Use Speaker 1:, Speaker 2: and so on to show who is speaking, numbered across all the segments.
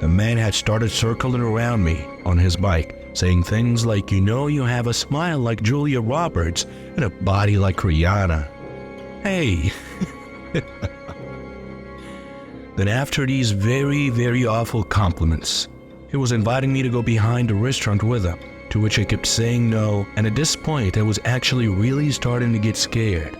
Speaker 1: The man had started circling around me on his bike, saying things like, "You know, you have a smile like Julia Roberts and a body like Rihanna." Hey! Then after these very, very awful compliments, he was inviting me to go behind the restaurant with him, to which I kept saying no, and at this point I was actually really starting to get scared.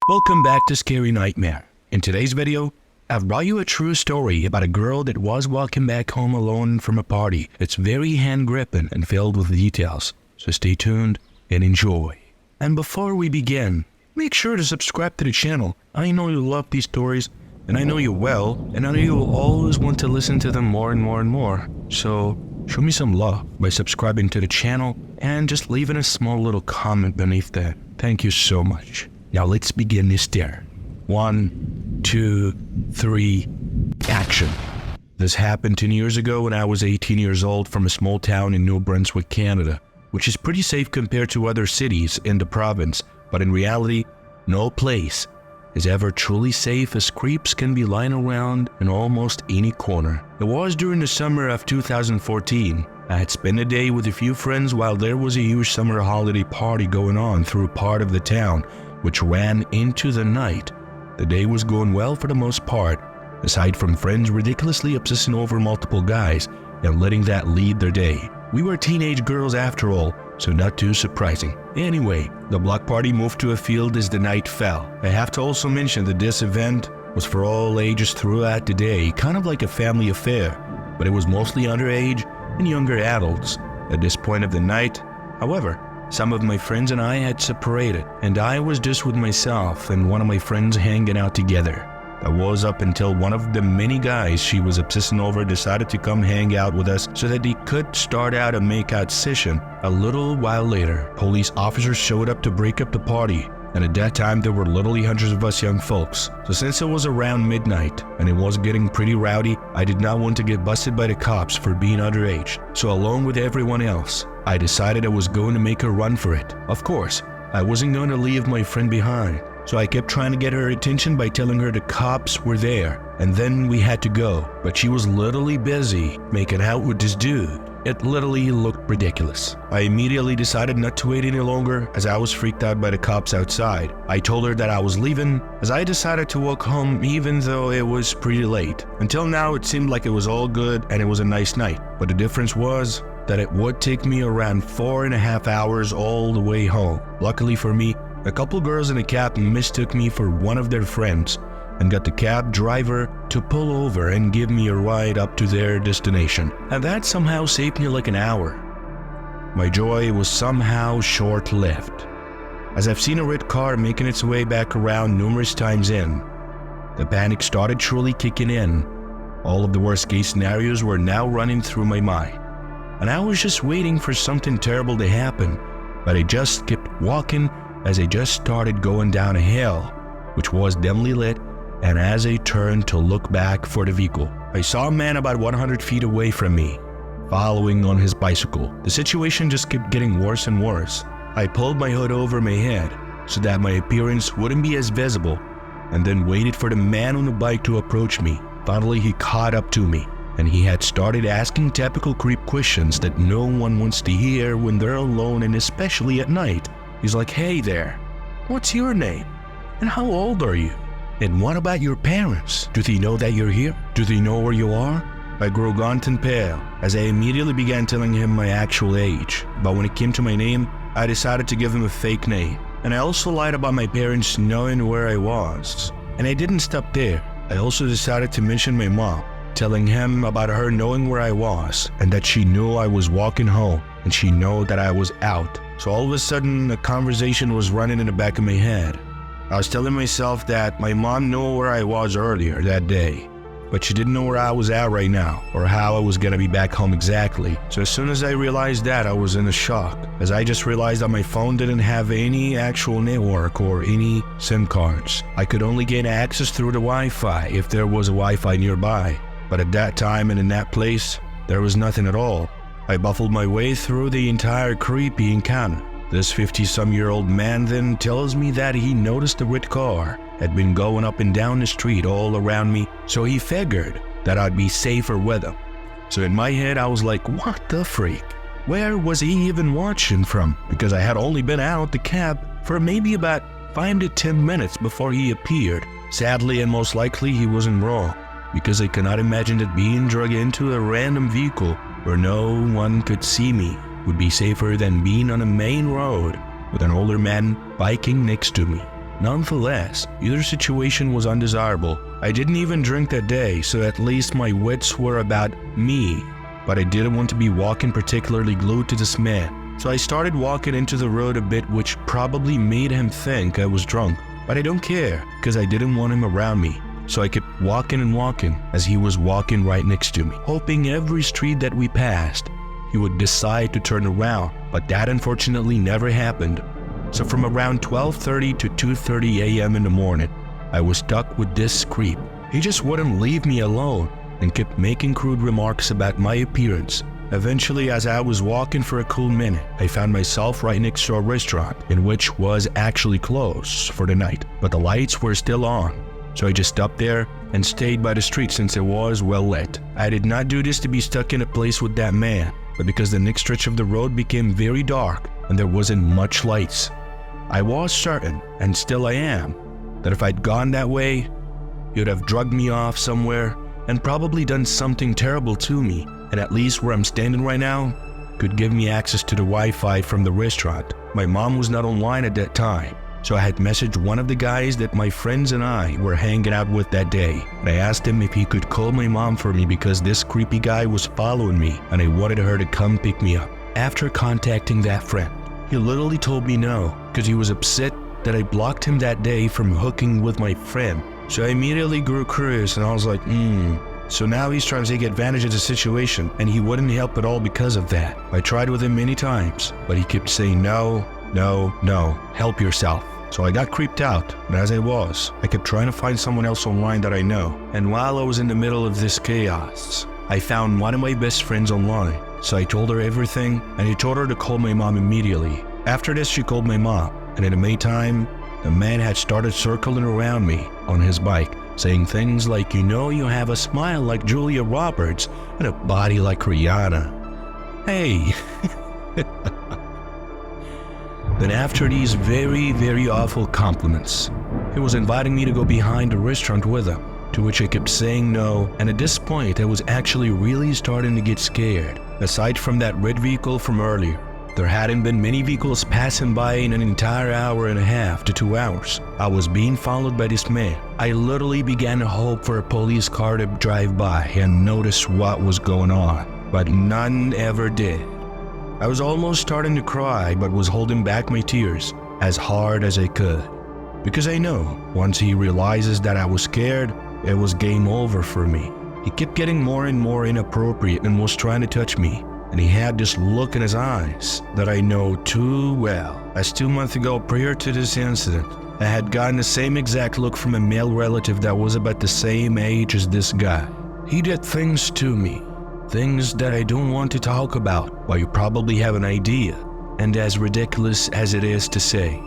Speaker 1: Welcome back to Scary Nightmare. In today's video, I've brought you a true story about a girl that was walking back home alone from a party. It's very hand-gripping and filled with details, so stay tuned and enjoy. And before we begin, make sure to subscribe to the channel. I know you love these stories, and I know you well, and I know you will always want to listen to them more and more and more. So show me some love by subscribing to the channel and just leaving a small little comment beneath that. Thank you so much. Now let's begin this dare. 1, 2, 3, action. This happened 10 years ago when I was 18 years old from a small town in New Brunswick, Canada, which is pretty safe compared to other cities in the province, but in reality, no place is ever truly safe as creeps can be lying around in almost any corner. It was during the summer of 2014. I had spent a day with a few friends while there was a huge summer holiday party going on through part of the town, which ran into the night. The day was going well for the most part, aside from friends ridiculously obsessing over multiple guys and letting that lead their day. We were teenage girls after all, so not too surprising. Anyway, the block party moved to a field as the night fell. I have to also mention that this event was for all ages throughout the day, kind of like a family affair, but it was mostly underage and younger adults at this point of the night. However, some of my friends and I had separated, and I was just with myself and one of my friends hanging out together. That was up until one of the many guys she was obsessing over decided to come hang out with us so that they could start out a make-out session. A little while later, police officers showed up to break up the party, and at that time there were literally hundreds of us young folks. So since it was around midnight and it was getting pretty rowdy, I did not want to get busted by the cops for being underage. So along with everyone else, I decided I was going to make a run for it. Of course, I wasn't going to leave my friend behind. So I kept trying to get her attention by telling her the cops were there, and then we had to go. But she was literally busy making out with this dude. It literally looked ridiculous. I immediately decided not to wait any longer as I was freaked out by the cops outside. I told her that I was leaving as I decided to walk home even though it was pretty late. Until now it seemed like it was all good and it was a nice night. But the difference was that it would take me around 4.5 hours all the way home. Luckily for me, a couple girls in a cab mistook me for one of their friends and got the cab driver to pull over and give me a ride up to their destination. And that somehow saved me like an hour. My joy was somehow short-lived, as I've seen a red car making its way back around numerous times in. The panic started truly kicking in. All of the worst-case scenarios were now running through my mind, and I was just waiting for something terrible to happen, but I just kept walking as I just started going down a hill, which was dimly lit, and as I turned to look back for the vehicle, I saw a man about 100 feet away from me, following on his bicycle. The situation just kept getting worse and worse. I pulled my hood over my head so that my appearance wouldn't be as visible, and then waited for the man on the bike to approach me. Finally, he caught up to me, and he had started asking typical creep questions that no one wants to hear when they're alone, and especially at night. He's like, "Hey there, what's your name? And how old are you? And what about your parents? Do they know that you're here? Do they know where you are?" I grew gaunt and pale as I immediately began telling him my actual age. But when it came to my name, I decided to give him a fake name. And I also lied about my parents knowing where I was. And I didn't stop there. I also decided to mention my mom, telling him about her knowing where I was and that she knew I was walking home and she knew that I was out. So all of a sudden, a conversation was running in the back of my head. I was telling myself that my mom knew where I was earlier that day, but she didn't know where I was at right now or how I was gonna be back home exactly. So as soon as I realized that, I was in a shock, as I just realized that my phone didn't have any actual network or any SIM cards. I could only gain access through the Wi-Fi if there was a Wi-Fi nearby. But at that time and in that place, there was nothing at all. I buffled my way through the entire creepy encounter. This 50-some-year-old man then tells me that he noticed the red car had been going up and down the street all around me, so he figured that I'd be safer with him. So in my head, I was like, what the freak? Where was he even watching from? Because I had only been out the cab for maybe about 5 to 10 minutes before he appeared. Sadly and most likely he wasn't wrong, because I cannot imagine that being dragged into a random vehicle where no one could see me would be safer than being on a main road with an older man biking next to me. Nonetheless, either situation was undesirable. I didn't even drink that day, so at least my wits were about me. But I didn't want to be walking particularly glued to this man. So I started walking into the road a bit, which probably made him think I was drunk. But I don't care, because I didn't want him around me. So I kept walking and walking as he was walking right next to me, hoping every street that we passed, he would decide to turn around. But that unfortunately never happened. So from around 12:30 to 2:30 a.m. in the morning, I was stuck with this creep. He just wouldn't leave me alone and kept making crude remarks about my appearance. Eventually, as I was walking for a cool minute, I found myself right next to a restaurant, in which was actually closed for the night, but the lights were still on. So I just stopped there and stayed by the street since it was well lit. I did not do this to be stuck in a place with that man, but because the next stretch of the road became very dark and there wasn't much lights. I was certain, and still I am, that if I'd gone that way, he would have drugged me off somewhere and probably done something terrible to me, and at least where I'm standing right now, could give me access to the Wi-Fi from the restaurant. My mom was not online at that time, so I had messaged one of the guys that my friends and I were hanging out with that day, and I asked him if he could call my mom for me because this creepy guy was following me and I wanted her to come pick me up. After contacting that friend, he literally told me no, because he was upset that I blocked him that day from hooking with my friend. So I immediately grew curious and I was like, So now he's trying to take advantage of the situation, and he wouldn't help at all because of that. I tried with him many times, but he kept saying no, help yourself. So I got creeped out, and as I kept trying to find someone else online that I know. And while I was in the middle of this chaos, I found one of my best friends online. So I told her everything, and I told her to call my mom immediately. After this, she called my mom, and in the meantime, the man had started circling around me on his bike, saying things like, you have a smile like Julia Roberts and a body like Rihanna. Hey. Then after these very, very awful compliments, he was inviting me to go behind the restaurant with him, to which I kept saying no, and at this point I was actually really starting to get scared. Aside from that red vehicle from earlier, there hadn't been many vehicles passing by in an entire hour and a half to 2 hours. I was being followed by this man. I literally began to hope for a police car to drive by and notice what was going on, but none ever did. I was almost starting to cry, but was holding back my tears as hard as I could. Because I know, once he realizes that I was scared, it was game over for me. He kept getting more and more inappropriate and was trying to touch me. And he had this look in his eyes that I know too well. As 2 months ago, prior to this incident, I had gotten the same exact look from a male relative that was about the same age as this guy. He did things to me, things that I don't want to talk about, but you probably have an idea. And as ridiculous as it is to say,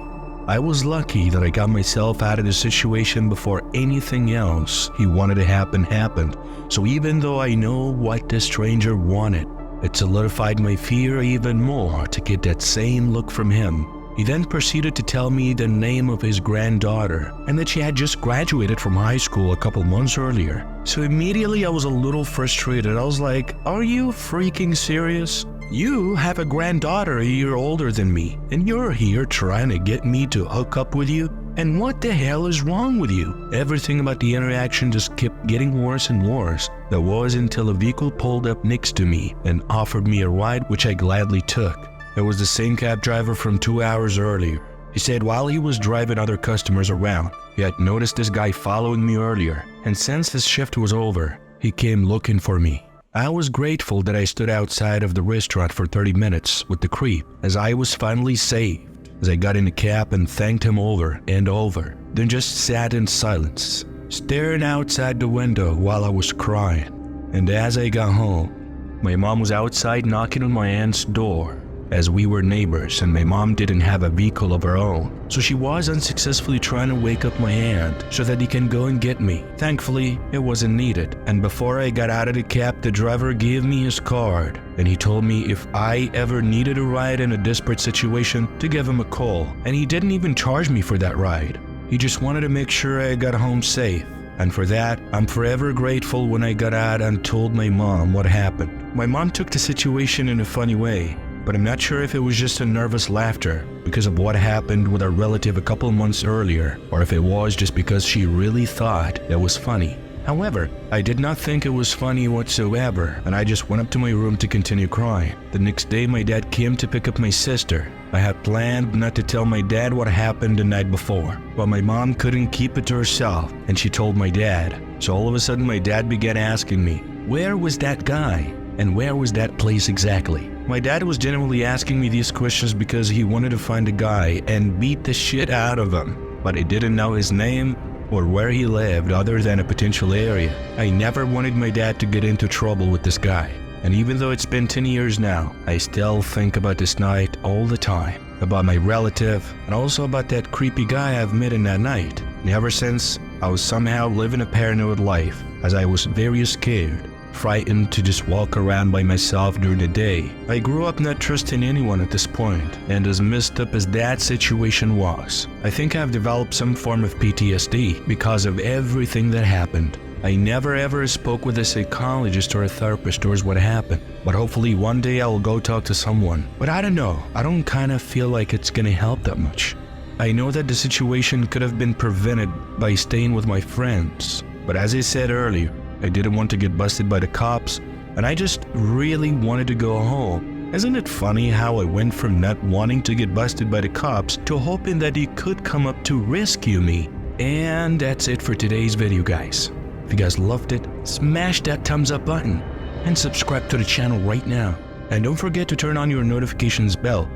Speaker 1: I was lucky that I got myself out of the situation before anything else he wanted to happen happened. So even though I know what the stranger wanted, it solidified my fear even more to get that same look from him. He then proceeded to tell me the name of his granddaughter and that she had just graduated from high school a couple months earlier. So immediately I was a little frustrated. I was like, are you freaking serious? You have a granddaughter a year older than me, and you're here trying to get me to hook up with you? And what the hell is wrong with you? Everything about the interaction just kept getting worse and worse. That was until a vehicle pulled up next to me and offered me a ride, which I gladly took. It was the same cab driver from 2 hours earlier. He said while he was driving other customers around, he had noticed this guy following me earlier, and since his shift was over, he came looking for me. I was grateful that I stood outside of the restaurant for 30 minutes with the creep, as I was finally saved. As I got in the cab and thanked him over and over, then just sat in silence, staring outside the window while I was crying. And as I got home, my mom was outside knocking on my aunt's door. as we were neighbors and my mom didn't have a vehicle of her own, so she was unsuccessfully trying to wake up my aunt so that he can go and get me. Thankfully, it wasn't needed, and before I got out of the cab, the driver gave me his card, and he told me if I ever needed a ride in a desperate situation to give him a call, and he didn't even charge me for that ride. He just wanted to make sure I got home safe. And for that, I'm forever grateful when I got out and told my mom what happened. My mom took the situation in a funny way, but I'm not sure if it was just a nervous laughter because of what happened with our relative a couple months earlier, or if it was just because she really thought it was funny. However, I did not think it was funny whatsoever, and I just went up to my room to continue crying. The next day, my dad came to pick up my sister. I had planned not to tell my dad what happened the night before, but my mom couldn't keep it to herself, and she told my dad. So all of a sudden, my dad began asking me, where was that guy? And where was that place exactly? My dad was genuinely asking me these questions because he wanted to find a guy and beat the shit out of him, but he didn't know his name or where he lived other than a potential area. I never wanted my dad to get into trouble with this guy. And even though it's been 10 years now, I still think about this night all the time. About my relative, and also about that creepy guy I've met in that night. And ever since, I was somehow living a paranoid life, as I was very scared, frightened to just walk around by myself during the day. I grew up not trusting anyone at this point, and as messed up as that situation was, I think I've developed some form of PTSD because of everything that happened. I never ever spoke with a psychologist or a therapist towards what happened, but hopefully one day I will go talk to someone. But I don't know, I don't kind of feel like it's gonna help that much. I know that the situation could have been prevented by staying with my friends, but as I said earlier, I didn't want to get busted by the cops, and I just really wanted to go home. Isn't it funny how I went from not wanting to get busted by the cops to hoping that he could come up to rescue me? And that's it for today's video, guys. If you guys loved it, smash that thumbs up button and subscribe to the channel right now. And don't forget to turn on your notifications bell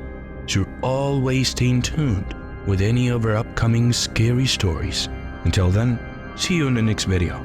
Speaker 1: so you're always staying tuned with any of our upcoming scary stories. Until then, see you in the next video.